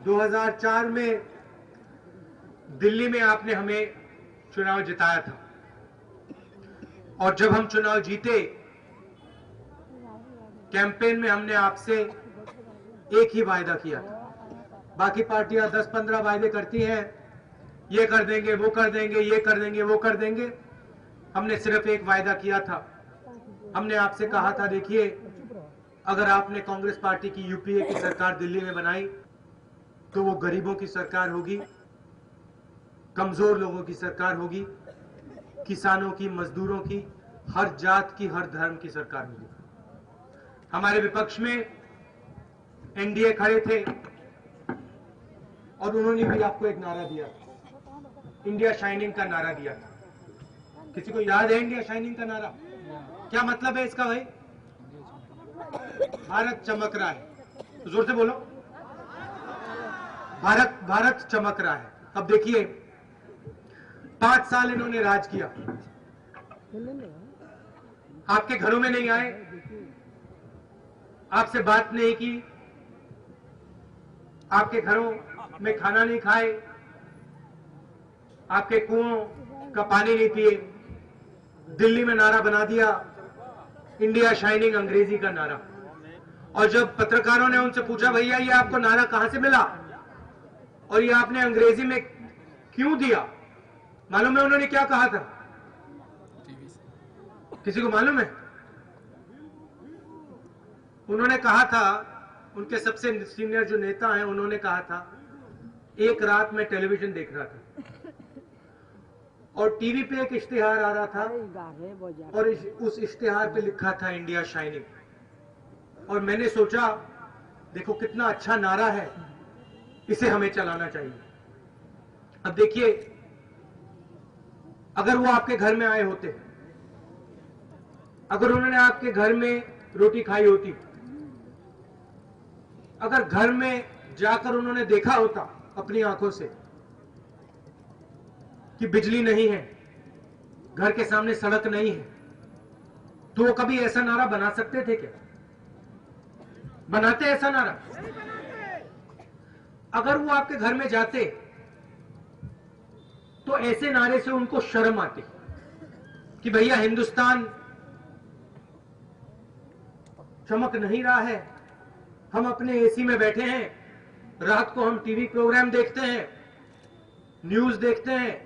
2004 में दिल्ली में आपने हमें चुनाव जिताया था और जब हम चुनाव जीते कैंपेन में हमने आपसे एक ही वायदा किया था। बाकी पार्टियां 10-15 वायदे करती हैं, ये कर देंगे, वो कर देंगे, ये कर देंगे, वो कर देंगे। हमने सिर्फ एक वायदा किया था। हमने आपसे कहा था, देखिए अगर आपने कांग्रेस पार्टी की यूपीए की सरकार दिल्ली में बनाई तो वो गरीबों की सरकार होगी, कमजोर लोगों की सरकार होगी, किसानों की, मजदूरों की, हर जात की, हर धर्म की सरकार होगी। हमारे विपक्ष में एनडीए खड़े थे और उन्होंने भी आपको एक नारा दिया था, इंडिया शाइनिंग का नारा दिया था। किसी को याद है इंडिया शाइनिंग का नारा? क्या मतलब है इसका भाई? भारत चमक रहा है। तो जोर से बोलो, भारत चमक रहा है। अब देखिए 5 साल इन्होंने राज किया, आपके घरों में नहीं आए, आपसे बात नहीं की, आपके घरों में खाना नहीं खाए, आपके कुओं का पानी नहीं पिए, दिल्ली में नारा बना दिया इंडिया शाइनिंग, अंग्रेजी का नारा। और जब पत्रकारों ने उनसे पूछा, भैया ये आपको नारा कहां से मिला और ये आपने अंग्रेजी में क्यों दिया, मालूम है उन्होंने क्या कहा था? किसी को मालूम है? उन्होंने कहा था, उनके सबसे सीनियर जो नेता हैं उन्होंने कहा था, एक रात में टेलीविजन देख रहा था और टीवी पे एक इश्तिहार आ रहा था और उस इश्तिहार पे लिखा था इंडिया शाइनिंग, और मैंने सोचा देखो कितना अच्छा नारा है, इसे हमें चलाना चाहिए। अब देखिए अगर वो आपके घर में आए होते, अगर उन्होंने आपके घर में रोटी खाई होती, अगर घर में जाकर उन्होंने देखा होता अपनी आंखों से कि बिजली नहीं है, घर के सामने सड़क नहीं है, तो वो कभी ऐसा नारा बना सकते थे क्या? बनाते ऐसा नारा? अगर वो आपके घर में जाते तो ऐसे नारे से उनको शर्म आती कि भैया हिंदुस्तान चमक नहीं रहा है, हम अपने एसी में बैठे हैं, रात को हम टीवी प्रोग्राम देखते हैं, न्यूज देखते हैं,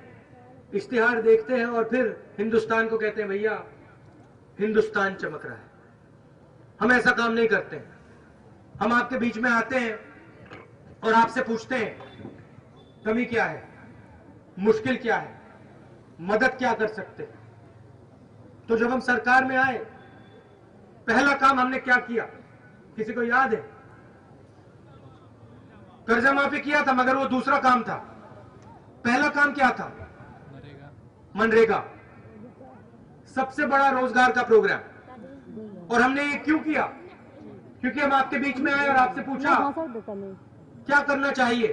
इश्तिहार देखते हैं और फिर हिंदुस्तान को कहते हैं भैया हिंदुस्तान चमक रहा है। हम ऐसा काम नहीं करते हैं। हम आपके बीच में आते हैं और आपसे पूछते हैं कमी क्या है, मुश्किल क्या है, मदद क्या कर सकते हैं। तो जब हम सरकार में आए पहला काम हमने क्या किया, किसी को याद है? कर्जा माफी किया था, मगर वो दूसरा काम था। पहला काम क्या था? मनरेगा, सबसे बड़ा रोजगार का प्रोग्राम। और हमने ये क्यों किया? क्योंकि हम आपके बीच में आए और आपसे पूछा क्या करना चाहिए,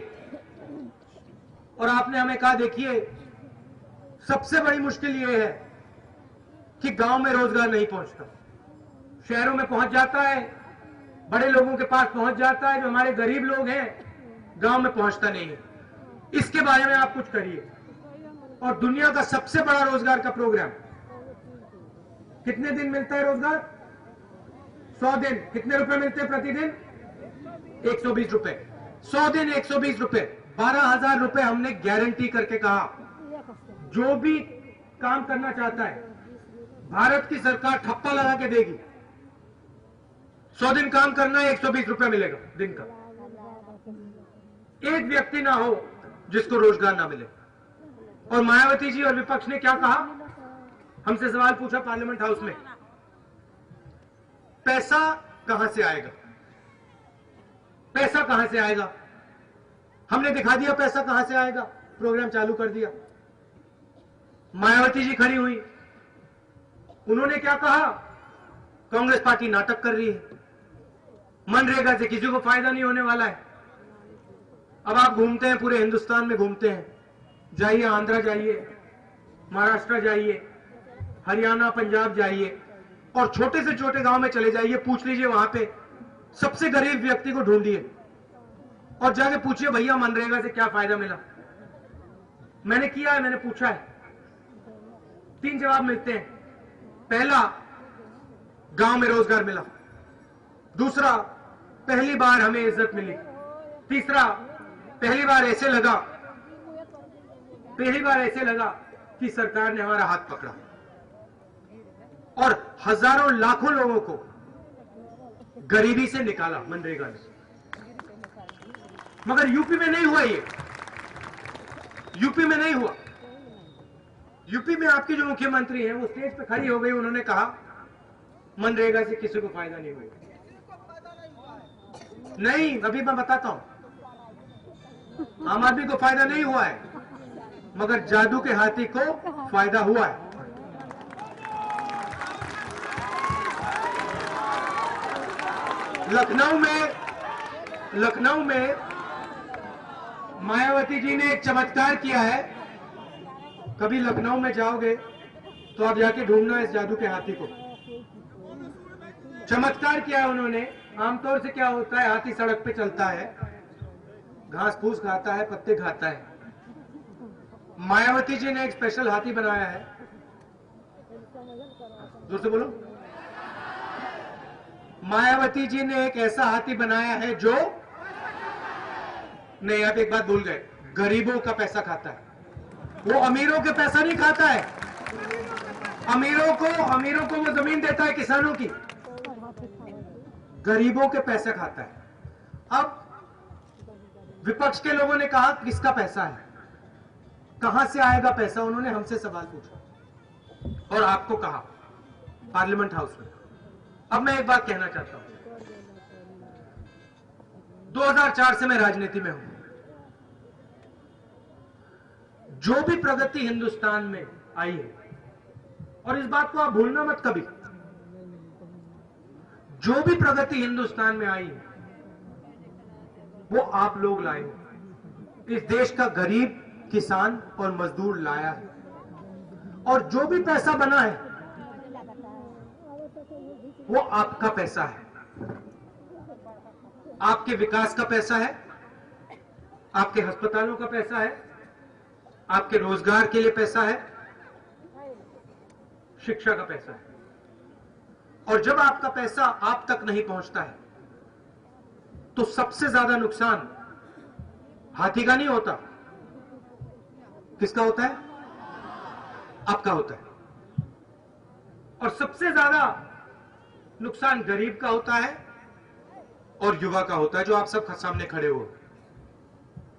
और आपने हमें कहा देखिए सबसे बड़ी मुश्किल ये है कि गांव में रोजगार नहीं पहुंचता, शहरों में पहुंच जाता है, बड़े लोगों के पास पहुंच जाता है, जो हमारे गरीब लोग हैं गांव में पहुंचता नहीं है। इसके बारे में आप कुछ करिए। और दुनिया का सबसे बड़ा रोजगार का प्रोग्राम, कितने दिन मिलता है रोजगार? 100 दिन। कितने रुपए मिलते हैं प्रतिदिन? 120 रुपए। 100 दिन 120 रुपए, 12,000 रुपए हमने गारंटी करके कहा जो भी काम करना चाहता है भारत की सरकार ठप्पा लगा के देगी। 100 दिन काम करना है, 120 रुपए मिलेगा दिन का। एक व्यक्ति ना हो जिसको रोजगार ना मिले। और मायावती जी और विपक्ष ने क्या कहा? हमसे सवाल पूछा पार्लियामेंट हाउस में, पैसा कहां से आएगा, पैसा कहां से आएगा? हमने दिखा दिया पैसा कहां से आएगा, प्रोग्राम चालू कर दिया। मायावती जी खड़ी हुई, उन्होंने क्या कहा? कांग्रेस पार्टी नाटक कर रही है, मनरेगा से किसी को फायदा नहीं होने वाला है। अब आप घूमते हैं, पूरे हिंदुस्तान में घूमते हैं, जाइए आंध्रा जाइए, महाराष्ट्र जाइए, हरियाणा पंजाब जाइए और छोटे से छोटे गांव में चले जाइए, पूछ लीजिए वहां पे सबसे गरीब व्यक्ति को ढूंढिए और जाके पूछिए भैया मनरेगा से क्या फायदा मिला। मैंने किया है, मैंने पूछा है, 3 जवाब मिलते हैं। पहला, गांव में रोजगार मिला। दूसरा, पहली बार हमें इज्जत मिली। तीसरा, पहली बार ऐसे लगा कि सरकार ने हमारा हाथ पकड़ा। और हजारों लाखों लोगों को गरीबी से निकाला मनरेगा ने। मगर यूपी में नहीं हुआ ये, यूपी में नहीं हुआ। यूपी में आपकी जो मुख्यमंत्री हैं वो स्टेज पे खड़ी हो गई, उन्होंने कहा मनरेगा से किसी को फायदा नहीं हुआ। नहीं, अभी मैं बताता हूं, आम आदमी को फायदा नहीं हुआ है, मगर जादू के हाथी को फायदा हुआ है। लखनऊ में मायावती जी ने एक चमत्कार किया है। कभी लखनऊ में जाओगे तो आप जाके ढूंढना इस जादू के हाथी को। चमत्कार किया है उन्होंने। आमतौर से क्या होता है, हाथी सड़क पे चलता है, घास फूस खाता है, पत्ते खाता है। मायावती जी ने एक स्पेशल हाथी बनाया है। जोर से बोलो। मायावती जी ने एक ऐसा हाथी बनाया है जो, नहीं आप एक बात भूल गए, गरीबों का पैसा खाता है। वो अमीरों के पैसा नहीं खाता है। अमीरों को वो जमीन देता है किसानों की, गरीबों के पैसे खाता है। अब विपक्ष के लोगों ने कहा किसका पैसा है, कहां से आएगा पैसा, उन्होंने हमसे सवाल पूछा और आपको कहा पार्लियामेंट हाउस में। अब मैं एक बात कहना चाहता हूं, 2004 से मैं राजनीति में हूं। जो भी प्रगति हिंदुस्तान में आई है, और इस बात को आप भूलना मत कभी, जो भी प्रगति हिंदुस्तान में आई है वो आप लोग लाए हो। इस देश का गरीब, किसान और मजदूर लाया है। और जो भी पैसा बना है वो आपका पैसा है, आपके विकास का पैसा है, आपके अस्पतालों का पैसा है, आपके रोजगार के लिए पैसा है, शिक्षा का पैसा है। और जब आपका पैसा आप तक नहीं पहुंचता है तो सबसे ज्यादा नुकसान हाथी का नहीं होता, किसका होता है? आपका होता है। और सबसे ज्यादा नुकसान गरीब का होता है और युवा का होता है, जो आप सब सामने खड़े हो।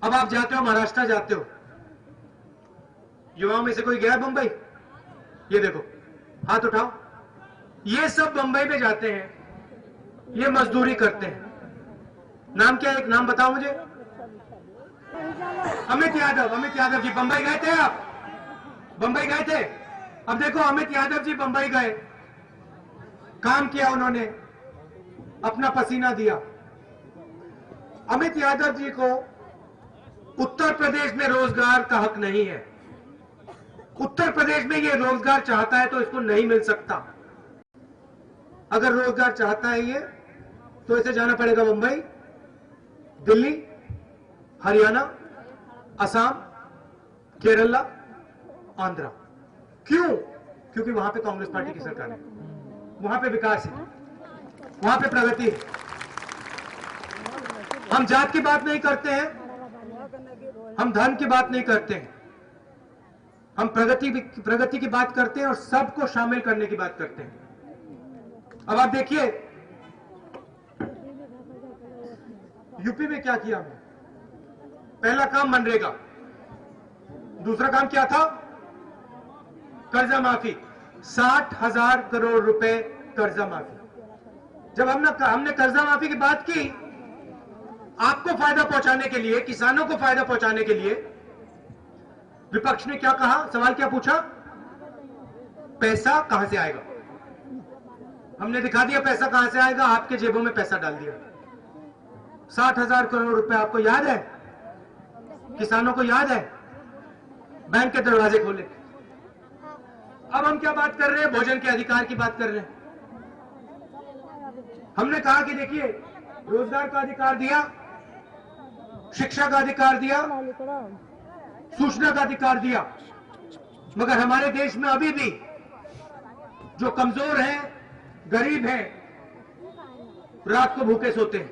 अब आप जाते हो, महाराष्ट्र जाते हो, युवाओं में से कोई गया बंबई? ये देखो, हाथ उठाओ। ये सब बंबई में जाते हैं, ये मजदूरी करते हैं। नाम क्या है, एक नाम बताओ मुझे। अमित यादव जी बंबई गए थे आप? बंबई गए थे? अब देखो, अमित यादव जी बंबई गए, काम किया उन्होंने, अपना पसीना दिया। अमित यादव जी को उत्तर प्रदेश में रोजगार का हक नहीं है। उत्तर प्रदेश में ये रोजगार चाहता है तो इसको नहीं मिल सकता। अगर रोजगार चाहता है ये, तो इसे जाना पड़ेगा मुंबई, दिल्ली, हरियाणा, असम, केरला, आंध्रा। क्यों? क्योंकि वहां पे कांग्रेस पार्टी की सरकार है, वहां पे विकास है, वहां पे प्रगति है। हम जात की बात नहीं करते हैं, हम धर्म की बात नहीं करते हैं, हम प्रगति की बात करते हैं और सबको शामिल करने की बात करते हैं। अब आप देखिए यूपी में क्या किया हमने। पहला काम मनरेगा, दूसरा काम क्या था? कर्जा माफी, 60,000 करोड़ रुपए कर्जा माफी। जब हमने कर्जा माफी की बात की, आपको फायदा पहुंचाने के लिए, किसानों को फायदा पहुंचाने के लिए, विपक्ष ने क्या कहा? सवाल क्या पूछा? पैसा कहां से आएगा? हमने दिखा दिया पैसा कहां से आएगा, आपके जेबों में पैसा डाल दिया। 60,000 करोड़ रुपए आपको याद है? किसानों को याद है? बैंक के दरवाजे खोले। अब हम क्या बात कर रहे हैं? भोजन के अधिकार की बात कर रहे हैं। हमने कहा कि देखिए, रोजगार का अधिकार दिया, शिक्षा का अधिकार दिया, सूचना का अधिकार दिया, मगर हमारे देश में अभी भी जो कमजोर हैं, गरीब हैं, रात को भूखे सोते हैं।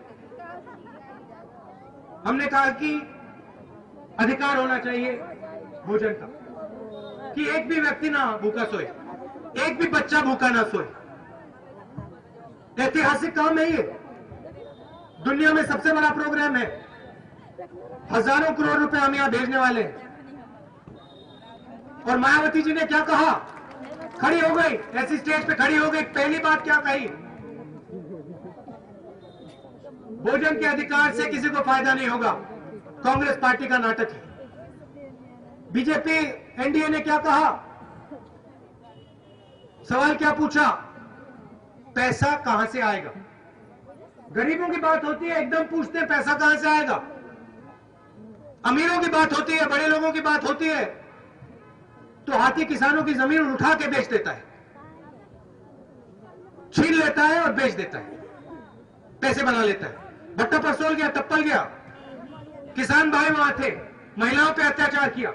हमने कहा कि अधिकार होना चाहिए भोजन का, कि एक भी व्यक्ति ना भूखा सोए, एक भी बच्चा भूखा ना सोए। ऐतिहासिक काम है ये, दुनिया में सबसे बड़ा प्रोग्राम है। हजारों करोड़ रुपए हम यहां भेजने वाले हैं। और मायावती जी ने क्या कहा, खड़ी हो गई, ऐसी स्टेज पे खड़ी हो गई, पहली बात क्या कही, भोजन के अधिकार से किसी को फायदा नहीं होगा, कांग्रेस पार्टी का नाटक है। बीजेपी एनडीए ने क्या कहा, सवाल क्या पूछा, पैसा कहां से आएगा। गरीबों की बात होती है एकदम पूछते हैं पैसा कहां से आएगा, अमीरों की बात होती है, बड़े लोगों की बात होती है तो हाथी किसानों की जमीन उठा के बेच देता है, छीन लेता है और बेच देता है, पैसे बना लेता है। भट्टा परसोल गया, टप्पल गया, किसान भाई वहां थे, महिलाओं पे अत्याचार किया,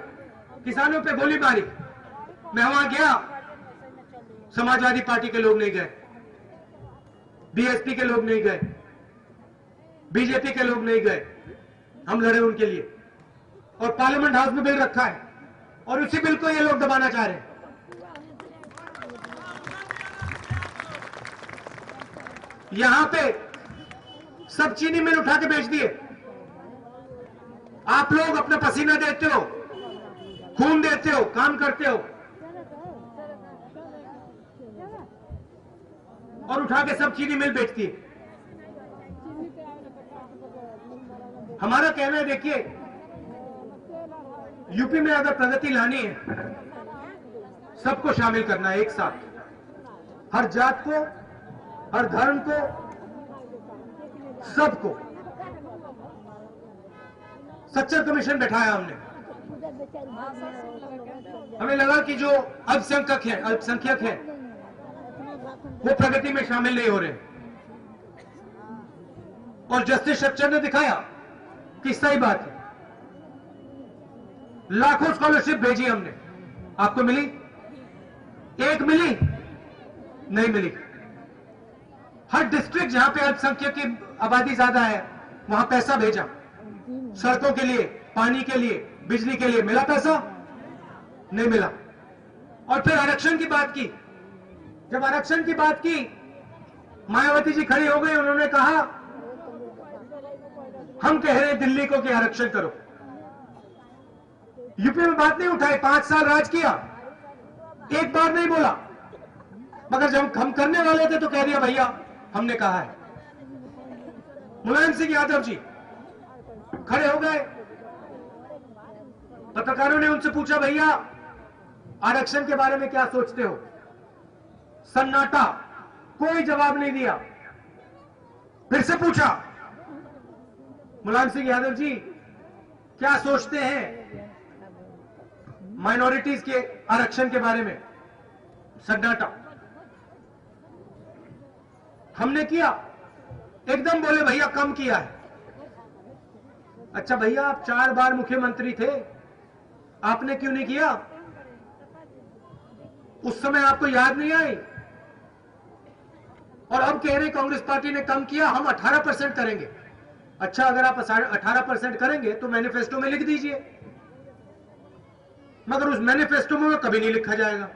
किसानों पे गोली मारी। मैं वहां गया, समाजवादी पार्टी के लोग नहीं गए, बीएसपी के लोग नहीं गए, बीजेपी के लोग नहीं गए, हम लड़े उनके लिए। और पार्लियामेंट हाउस में बिल रखा है और उसी बिल को ये लोग दबाना चाह रहे हैं। यहां पे सब चीनी मिल उठा के बेच दिए। आप लोग अपना पसीना देते हो, खून देते हो, काम करते हो और उठा के सब चीनी मिल बेचती है। हमारा कहना है, देखिए यूपी में अगर प्रगति लानी है, सबको शामिल करना है एक साथ, हर जात को, हर धर्म को, सबको। सच्चर कमीशन बैठाया हमने, हमें लगा कि जो अल्पसंख्यक हैं वो प्रगति में शामिल नहीं हो रहे, और जस्टिस सच्चर ने दिखाया कि सही बात है। लाखों स्कॉलरशिप भेजी हमने, आपको मिली? एक मिली? नहीं मिली। हर डिस्ट्रिक्ट जहां पे अल्पसंख्यक की आबादी ज्यादा है वहां पैसा भेजा, सड़कों के लिए, पानी के लिए, बिजली के लिए। मिला पैसा? नहीं मिला। और फिर आरक्षण की बात की। जब आरक्षण की बात की, मायावती जी खड़ी हो गई, उन्होंने कहा हम कह रहे हैं दिल्ली को कि आरक्षण करो। यूपी में बात नहीं उठाई, 5 साल राज किया, एक बार नहीं बोला, मगर जब हम करने वाले थे तो कह दिया भैया हमने कहा है। मुलायम सिंह यादव जी खड़े हो गए, पत्रकारों ने उनसे पूछा भैया आरक्षण के बारे में क्या सोचते हो? सन्नाटा, कोई जवाब नहीं दिया। फिर से पूछा मुलायम सिंह यादव जी क्या सोचते हैं माइनॉरिटीज के आरक्षण के बारे में? सन्नाटा। हमने किया, एकदम बोले भैया कम किया है। अच्छा भैया आप 4 बार मुख्यमंत्री थे, आपने क्यों नहीं किया? उस समय आपको याद नहीं आई? और अब कह रहे कांग्रेस पार्टी ने कम किया, हम 18% करेंगे। अच्छा अगर आप 18% करेंगे तो मैनिफेस्टो में लिख दीजिए, मगर उस मैनिफेस्टो में कभी नहीं लिखा जाएगा।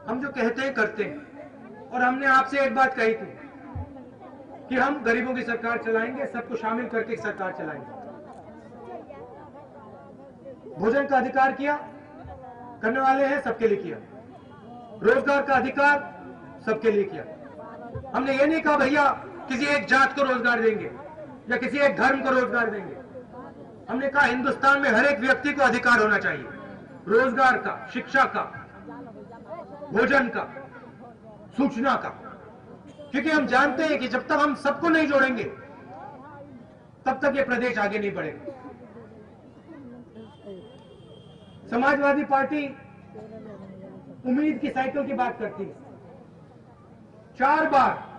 हम जो कहते हैं करते हैं। और हमने आपसे एक बात कही थी कि हम गरीबों की सरकार चलाएंगे, सबको शामिल करके सरकार चलाएंगे। भोजन का अधिकार किया, करने वाले हैं, सबके लिए किया। रोजगार का अधिकार सबके लिए किया। हमने ये नहीं कहा भैया किसी एक जात को रोजगार देंगे या किसी एक धर्म को रोजगार देंगे। हमने कहा हिंदुस्तान में हर एक व्यक्ति को अधिकार होना चाहिए, रोजगार का, शिक्षा का, भोजन का, सूचना का। क्योंकि हम जानते हैं कि जब तक हम सबको नहीं जोड़ेंगे तब तक ये प्रदेश आगे नहीं बढ़ेगा। समाजवादी पार्टी उम्मीद की साइकिल की बात करती है। 4 बार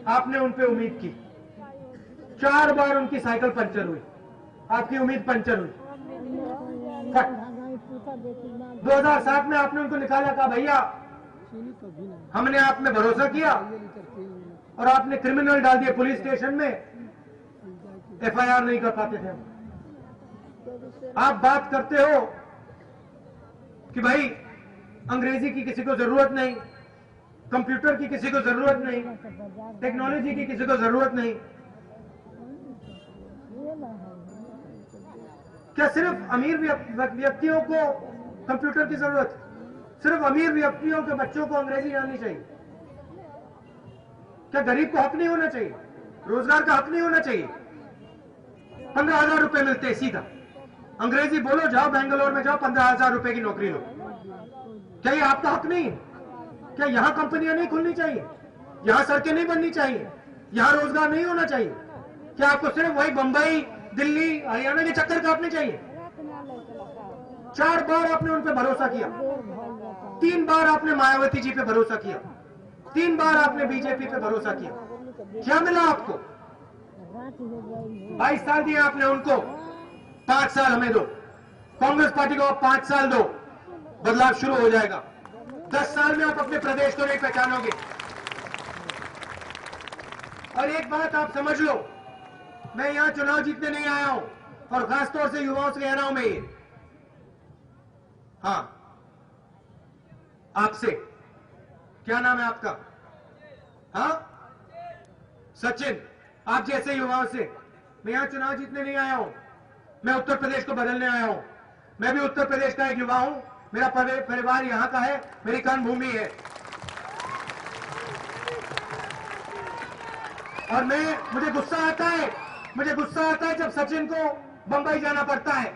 आपने उन पे उम्मीद की, 4 बार उनकी साइकिल पंचर हुई, आपकी उम्मीद पंचर हुई। 2007 में आपने उनको निकाला, कहा भैया हमने आप में भरोसा किया, और आपने क्रिमिनल डाल दिए पुलिस स्टेशन में, एफआईआर नहीं कर पाते थे। आप बात करते हो कि भाई अंग्रेजी की किसी को जरूरत नहीं, कंप्यूटर की किसी को जरूरत नहीं, टेक्नोलॉजी की किसी को जरूरत नहीं। क्या सिर्फ अमीर व्यक्तियों को कंप्यूटर की जरूरत है? सिर्फ अमीर व्यक्तियों के बच्चों को अंग्रेजी जाननी चाहिए? क्या गरीब को हक नहीं होना चाहिए? रोजगार का हक नहीं होना चाहिए? 15,000 रुपए मिलते हैं सीधा, अंग्रेजी बोलो, जाओ बेंगलोर में जाओ, 15,000 रुपए की नौकरी लो। क्या ये आपका हक नहीं है? क्या यहां कंपनियां नहीं खुलनी चाहिए? यहां सड़कें नहीं बननी चाहिए? यहां रोजगार नहीं होना चाहिए? क्या आपको सिर्फ वही बंबई, दिल्ली, हरियाणा के चक्कर काटने चाहिए? 4 बार आपने उन पर भरोसा किया, 3 बार आपने मायावती जी पे भरोसा किया, 3 बार आपने बीजेपी पे भरोसा किया। क्या मिला आपको? 22 साल दिए आपने उनको, 5 साल हमें दो। कांग्रेस पार्टी को 5 साल दो, बदलाव शुरू हो जाएगा। 10 साल में आप अपने प्रदेश को नहीं पहचानोगे। और एक बात आप समझ लो, मैं यहां चुनाव जीतने नहीं आया हूं, और खासतौर से युवाओं से कह रहा हूं मैं ये, हाँ, आपसे, क्या नाम है आपका? हाँ, सचिन, आप जैसे युवाओं से मैं यहां चुनाव जीतने नहीं आया हूं, मैं उत्तर प्रदेश को बदलने आया हूं। मैं भी उत्तर प्रदेश का एक युवा हूं, मेरा परिवार यहां का है, मेरी कर्मभूमि है। और मुझे गुस्सा आता है जब सचिन को बंबई जाना पड़ता है,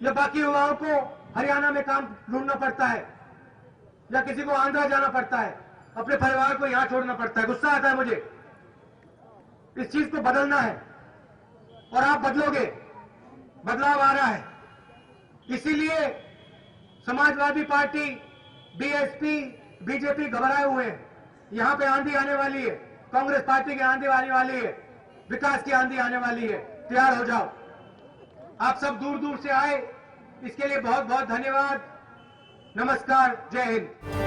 या बाकी युवाओं को हरियाणा में काम ढूंढना पड़ता है, या किसी को आंध्रा जाना पड़ता है, अपने परिवार को यहां छोड़ना पड़ता है। गुस्सा आता है मुझे। इस चीज को बदलना है, और आप बदलोगे, बदलाव आ रहा है। इसीलिए समाजवादी पार्टी, बीएसपी, बीजेपी घबराए हुए हैं। यहां पे आंधी आने वाली है, कांग्रेस पार्टी की आंधी आने वाली है, विकास की आंधी आने वाली है। तैयार हो जाओ। आप सब दूर दूर से आए, इसके लिए बहुत बहुत धन्यवाद। नमस्कार, जय हिंद।